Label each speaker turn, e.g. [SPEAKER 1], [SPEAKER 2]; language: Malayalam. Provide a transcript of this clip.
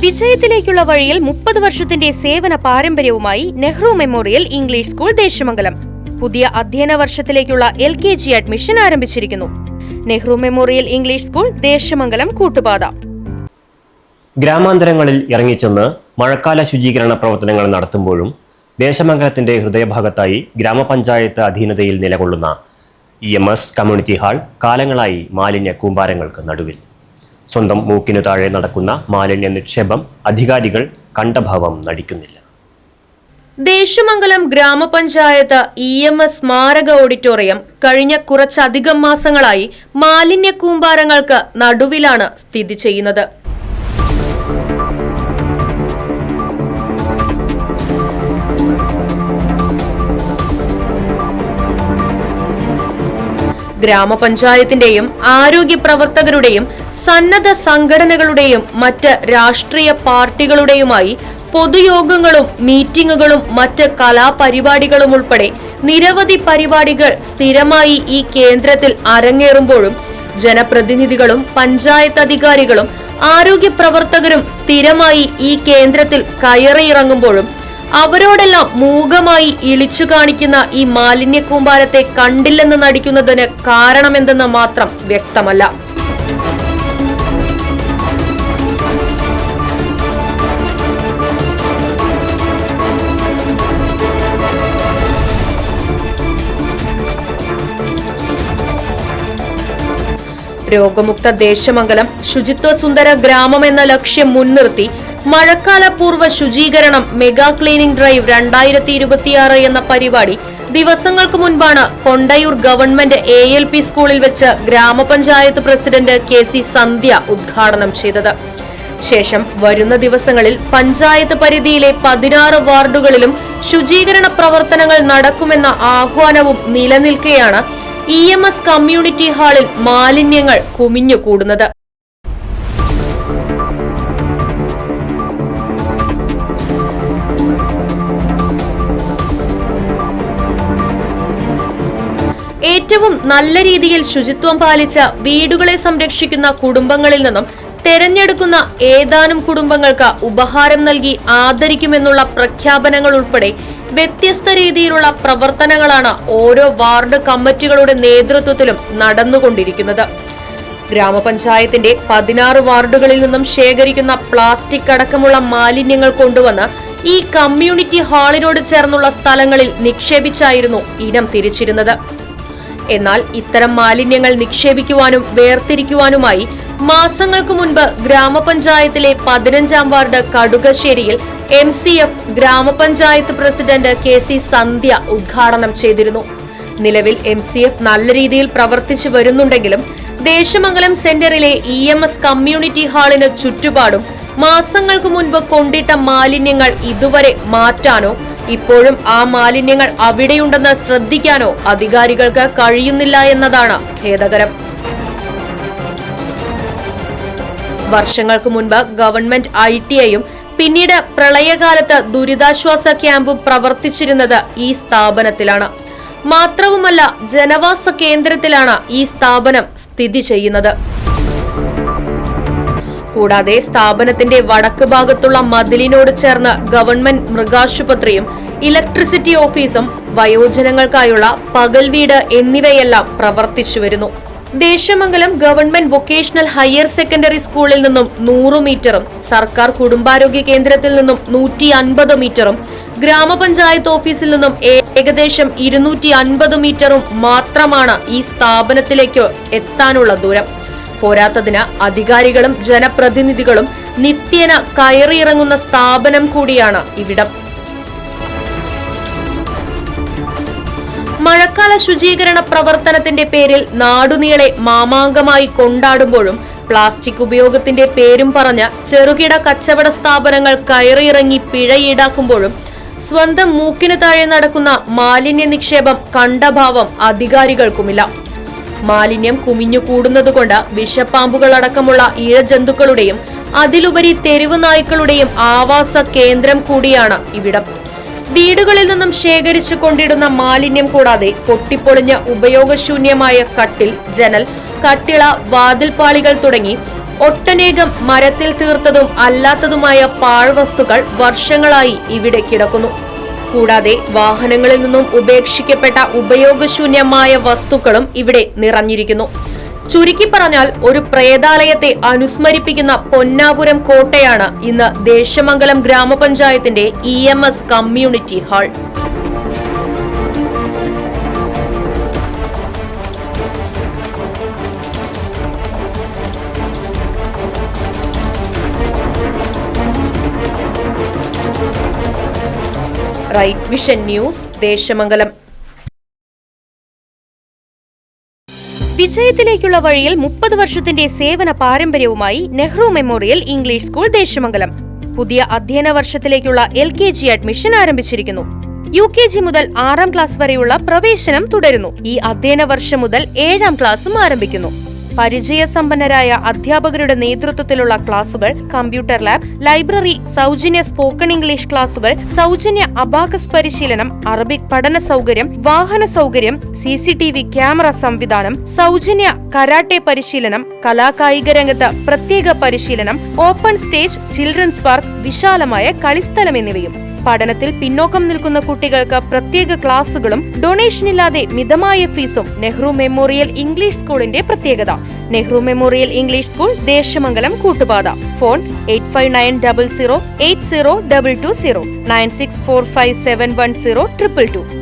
[SPEAKER 1] വിജയത്തിലേക്കുള്ള വഴിയിൽ 30 വർഷത്തിന്റെ സേവന പാരമ്പര്യവുമായി Nehru memorial English school Desamangalam പുതിയ അധ്യയന വർഷത്തിലേക്കുള്ള LKG അഡ്മിഷൻ ആരംഭിച്ചിരിക്കുന്നു. Nehru memorial English school Desamangalam Koottupatha.
[SPEAKER 2] ഗ്രാമാന്തരങ്ങളിൽ ഇറങ്ങിച്ചെന്ന് മഴക്കാല ശുചീകരണ പ്രവർത്തനങ്ങൾ നടത്തുമ്പോഴും ദേശമംഗലത്തിന്റെ ഹൃദയഭാഗത്തായി ഗ്രാമപഞ്ചായത്ത് അധീനതയിൽ നിലകൊള്ളുന്ന EMS കമ്മ്യൂണിറ്റി ഹാൾ കാലങ്ങളായി മാലിന്യ കൂമ്പാരങ്ങൾക്ക് നടുവിൽ. സ്വന്തം മൂക്കിനു താഴെ നടക്കുന്ന മാലിന്യ നിക്ഷേപം അധികാരികൾ കണ്ടഭാവം നടിക്കുന്നില്ല.
[SPEAKER 1] ദേശമംഗലം ഗ്രാമപഞ്ചായത്ത് EMS സ്മാരക ഓഡിറ്റോറിയം കഴിഞ്ഞ കുറച്ചധികം മാസങ്ങളായി മാലിന്യ കൂമ്പാരങ്ങൾക്ക് നടുവിലാണ് സ്ഥിതി ചെയ്യുന്നത്. ഗ്രാമപഞ്ചായത്തിന്റെയും ആരോഗ്യ പ്രവർത്തകരുടെയും സന്നദ്ധ സംഘടനകളുടെയും മറ്റ് രാഷ്ട്രീയ പാർട്ടികളുടെയുമായി പൊതുയോഗങ്ങളും മീറ്റിംഗുകളും മറ്റ് കലാപരിപാടികളും ഉൾപ്പെടെ നിരവധി പരിപാടികൾ സ്ഥിരമായി ഈ കേന്ദ്രത്തിൽ അരങ്ങേറുമ്പോഴും ജനപ്രതിനിധികളും പഞ്ചായത്ത് അധികാരികളും ആരോഗ്യ പ്രവർത്തകരും സ്ഥിരമായി ഈ കേന്ദ്രത്തിൽ കയറിയിറങ്ങുമ്പോഴും അവരോടെല്ലാം മൂകമായി ഇളിച്ചു കാണിക്കുന്ന ഈ മാലിന്യ കൂമ്പാരത്തെ കണ്ടില്ലെന്ന് നടിക്കുന്നതിന് കാരണമെന്തെന്ന് മാത്രം വ്യക്തമല്ല. രോഗമുക്ത ദേശമംഗലം ശുചിത്വ സുന്ദര ഗ്രാമം എന്ന ലക്ഷ്യം മുൻനിർത്തി മഴക്കാല പൂർവ്വ ശുചീകരണം മെഗാ ക്ലീനിംഗ് ഡ്രൈവ് 2026 എന്ന പരിപാടി ദിവസങ്ങൾക്ക് മുൻപാണ് കൊണ്ടയൂർ ഗവൺമെന്റ് ALP സ്കൂളിൽ വെച്ച് ഗ്രാമപഞ്ചായത്ത് പ്രസിഡന്റ് KC സന്ധ്യ ഉദ്ഘാടനം ചെയ്തത്. ശേഷം വരുന്ന ദിവസങ്ങളിൽ പഞ്ചായത്ത് പരിധിയിലെ 16 വാർഡുകളിലും ശുചീകരണ പ്രവർത്തനങ്ങൾ നടക്കുമെന്ന ആഹ്വാനവും നിലനിൽക്കെയാണ് EMS കമ്മ്യൂണിറ്റി ഹാളിൽ മാലിന്യങ്ങൾ കുമിഞ്ഞുകൂടുന്നത്. ഏറ്റവും നല്ല രീതിയിൽ ശുചിത്വം പാലിച്ച വീടുകളെ സംരക്ഷിക്കുന്ന കുടുംബങ്ങളിൽ നിന്നും തെരഞ്ഞെടുക്കുന്ന ഏതാനും കുടുംബങ്ങൾക്ക് ഉപഹാരം നൽകി ആദരിക്കുമെന്നുള്ള പ്രഖ്യാപനങ്ങൾ ഉൾപ്പെടെ വ്യത്യസ്ത രീതിയിലുള്ള പ്രവർത്തനങ്ങളാണ് ഓരോ വാർഡ് കമ്മിറ്റികളുടെ നേതൃത്വത്തിലും നടന്നുകൊണ്ടിരിക്കുന്നത്. ഗ്രാമപഞ്ചായത്തിന്റെ 16 വാർഡുകളിൽ നിന്നും ശേഖരിക്കുന്ന പ്ലാസ്റ്റിക് അടക്കമുള്ള മാലിന്യങ്ങൾ കൊണ്ടുവന്ന് ഈ കമ്മ്യൂണിറ്റി ഹാളിനോട് ചേർന്നുള്ള സ്ഥലങ്ങളിൽ നിക്ഷേപിച്ചായിരുന്നു ഇനം തിരിച്ചിരുന്നത്. എന്നാൽ ഇത്തരം മാലിന്യങ്ങൾ നിക്ഷേപിക്കുവാനും വേർതിരിക്കുവാനുമായി മാസങ്ങൾക്ക് മുൻപ് ഗ്രാമപഞ്ചായത്തിലെ 15-ാം വാർഡ് കടുകശ്ശേരിയിൽ MCF ഗ്രാമപഞ്ചായത്ത് പ്രസിഡന്റ് KC സന്ധ്യ ഉദ്ഘാടനം ചെയ്തിരുന്നു. നിലവിൽ MCF നല്ല രീതിയിൽ പ്രവർത്തിച്ചു വരുന്നുണ്ടെങ്കിലും ദേശമംഗലം സെന്ററിലെ EMS കമ്മ്യൂണിറ്റി ഹാളിന് ചുറ്റുപാടും മാസങ്ങൾക്ക് മുൻപ് കൊണ്ടിട്ട മാലിന്യങ്ങൾ ഇതുവരെ മാറ്റാനോ ഇപ്പോഴും ആ മാലിന്യങ്ങൾ അവിടെയുണ്ടെന്ന് ശ്രദ്ധിക്കാനോ അധികാരികൾക്ക് കഴിയുന്നില്ല എന്നതാണ് ഖേദകരം. വർഷങ്ങൾക്ക് മുൻപ് ഗവൺമെന്റ് ITIയും പിന്നീട് പ്രളയകാലത്ത് ദുരിതാശ്വാസ ക്യാമ്പും പ്രവർത്തിച്ചിരുന്നത് ഈ സ്ഥാപനത്തിലാണ്. മാത്രവുമല്ല ജനവാസ കേന്ദ്രത്തിലാണ് ഈ സ്ഥാപനം സ്ഥിതി ചെയ്യുന്നത്. കൂടാതെ സ്ഥാപനത്തിന്റെ വടക്ക് ഭാഗത്തുള്ള മതിലിനോട് ചേർന്ന് ഗവൺമെന്റ് മൃഗാശുപത്രിയും ഇലക്ട്രിസിറ്റി ഓഫീസും വയോജനങ്ങൾക്കായുള്ള പകൽ വീട് എന്നിവയെല്ലാം പ്രവർത്തിച്ചു വരുന്നു. Desamangalam government vocational higher secondary സ്കൂളിൽ നിന്നും 100 മീറ്ററും സർക്കാർ കുടുംബാരോഗ്യ കേന്ദ്രത്തിൽ നിന്നും 150 മീറ്ററും ഗ്രാമപഞ്ചായത്ത് ഓഫീസിൽ നിന്നും ഏകദേശം 250 മീറ്ററും മാത്രമാണ് ഈ സ്ഥാപനത്തിലേക്ക് എത്താനുള്ള ദൂരം. പോരാത്തതിന് അധികാരികളും ജനപ്രതിനിധികളും നിത്യേന കയറിയിറങ്ങുന്ന സ്ഥാപനം കൂടിയാണ് ഇവിടം. മഴക്കാല ശുചീകരണ പ്രവർത്തനത്തിന്റെ പേരിൽ നാടുനീളെ മാമാങ്കമായി കൊണ്ടാടുമ്പോഴും പ്ലാസ്റ്റിക് ഉപയോഗത്തിന്റെ പേരും പറഞ്ഞ ചെറുകിട കച്ചവട സ്ഥാപനങ്ങൾ കയറിയിറങ്ങി പിഴ ഈടാക്കുമ്പോഴും സ്വന്തം മൂക്കിനു താഴെ നടക്കുന്ന മാലിന്യ നിക്ഷേപം കണ്ടഭാവം അധികാരികൾക്കുമില്ല. മാലിന്യം കുമിഞ്ഞു കൂടുന്നതുകൊണ്ട് വിഷപ്പാമ്പുകളടക്കമുള്ള ഇഴജന്തുക്കളുടെയും അതിലുപരി തെരുവ് നായ്ക്കളുടെയും ആവാസ കേന്ദ്രം കൂടിയാണ് ഇവിടം. വീടുകളിൽ നിന്നും ശേഖരിച്ചു കൊണ്ടിടുന്ന മാലിന്യം കൂടാതെ പൊട്ടിപ്പൊളിഞ്ഞ ഉപയോഗശൂന്യമായ കട്ടിൽ, ജനൽ, കട്ടിള, വാതിൽപ്പാളികൾ തുടങ്ങി ഒട്ടനേകം മരത്തിൽ തീർത്തതും അല്ലാത്തതുമായ പാഴ്വസ്തുക്കൾ വർഷങ്ങളായി ഇവിടെ കിടക്കുന്നു. കൂടാതെ വാഹനങ്ങളിൽ നിന്നും ഉപേക്ഷിക്കപ്പെട്ട ഉപയോഗശൂന്യമായ വസ്തുക്കളും ഇവിടെ നിറഞ്ഞിരിക്കുന്നു. ചുരുക്കി പറഞ്ഞാൽ ഒരു പ്രേതാലയത്തെ അനുസ്മരിപ്പിക്കുന്ന പൊന്നാപുരം കോട്ടയാണ് ഇന്ന് ദേശമംഗലം ഗ്രാമപഞ്ചായത്തിന്റെ EMS community hall. Right vision news, Desamangalam. വിജയത്തിലേക്കുള്ള വഴിയിൽ 30 വർഷത്തിന്റെ സേവന പാരമ്പര്യവുമായി Nehru memorial English school Desamangalam പുതിയ അധ്യയന വർഷത്തിലേക്കുള്ള LKG അഡ്മിഷൻ ആരംഭിച്ചിരിക്കുന്നു. UKG മുതൽ 6ാം ക്ലാസ് വരെയുള്ള പ്രവേശനം തുടരുന്നു. ഈ അധ്യയന വർഷം മുതൽ 7ാം ക്ലാസും ആരംഭിക്കുന്നു. പരിചയസമ്പന്നരായ അധ്യാപകരുടെ നേതൃത്വത്തിലുള്ള ക്ലാസുകൾ, കമ്പ്യൂട്ടർ ലാബ്, ലൈബ്രറി, സൗജന്യ സ്പോക്കൺ ഇംഗ്ലീഷ് ക്ലാസുകൾ, സൗജന്യ അബാക്കസ് പരിശീലനം, അറബിക് പഠന സൗകര്യം, വാഹന സൗകര്യം, CCTV ക്യാമറ സംവിധാനം, സൗജന്യ കരാട്ടെ പരിശീലനം, കലാകായിക രംഗത്ത് പ്രത്യേക പരിശീലനം, ഓപ്പൺ സ്റ്റേജ്, ചിൽഡ്രൻസ് പാർക്ക്, വിശാലമായ കളിസ്ഥലം എന്നിവയും. പഠനത്തിൽ പിന്നോക്കം നിൽക്കുന്ന കുട്ടികൾക്ക് പ്രത്യേക ക്ലാസുകളും ഡൊണേഷനില്ലാതെ മിതമായ ഫീസും നെഹ്റു മെമ്മോറിയൽ ഇംഗ്ലീഷ് സ്കൂളിന്റെ പ്രത്യേകത. Nehru memorial English school, Desamangalam, Koottupatha. Phone 8590080220 9645710222.